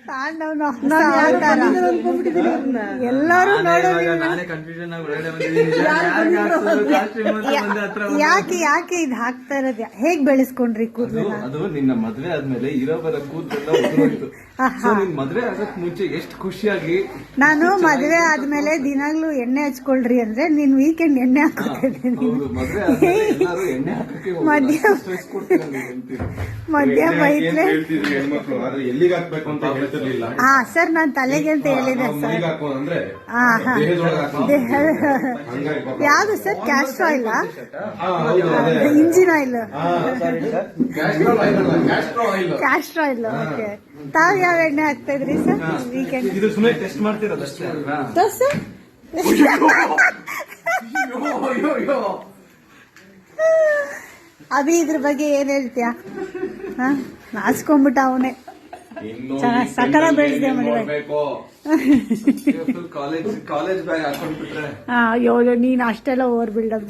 ತಾಂಡವ್ನು ಎಲ್ಲರೂ ಯಾಕೆ ಇದು ಹಾಕ್ತಾ ಇರೋದು? ಹೇಗ್ ಬೆಳೆಸ್ಕೊಂಡ್ರಿ ಕೂದಲು? ಅದು ನಿನ್ನ ಮದ್ವೆ ಆದ್ಮೇಲೆ ಇರೋಬರ ಕೂದಲೆಲ್ಲ ಮದ್ವೆ ಆಗಕ್ ಮುಂಚೆ ಎಷ್ಟು ಖುಷಿಯಾಗಿ ನಾನು ಮದ್ವೆ ಆದ್ಮೇಲೆ ದಿನಾಗ್ಲೂ ಎಣ್ಣೆ ಹಚ್ಕೊಳ್ರಿ ಅಂದ್ರೆ ನೀನ್ ವೀಕೆಂಡ್ ಎಣ್ಣೆ ಹಾಕೋತಿದ್ದೀನಿ. ಮಧ್ಯ ಬೈತ್ಲೆ. ಹಾ ಸರ್, ನಾನ್ ತಲೆಗೆ ಅಂತ ಹೇಳಿದೆ ಸರ್. ಯಾವ್ದು sir? Castor oil, engine oil, castor oil. Okay. ತಾವ್ ಯಾವ ಎಣ್ಣೆ ಹಾಕ್ತಾ ಇದ್ರಿ ಸರ್ ವೀಕೆಂಡ್? ಟೆಸ್ಟ್ ಮಾಡ್ತಿರೋದಷ್ಟೇ. ಅಭಿ ಇದ್ರ ಬಗ್ಗೆ ಏನ್ ಹೇಳ್ತೀಯ? ನಾಚ್ಕೊಂಡ್ಬಿಟ್ಟ ಅವನೇ. ಸಕಲ ಬೆಳೆಸಿದೆ ಕಾಲೇಜ್ ಬ್ಯಾಗ್ ಹಾಕೊಂಡ್ಬಿಟ್ರೆ. ಅಯ್ಯೋ, ನೀನ್ ಅಷ್ಟೆಲ್ಲ ಓವರ್ ಬಿಲ್ಡಪ್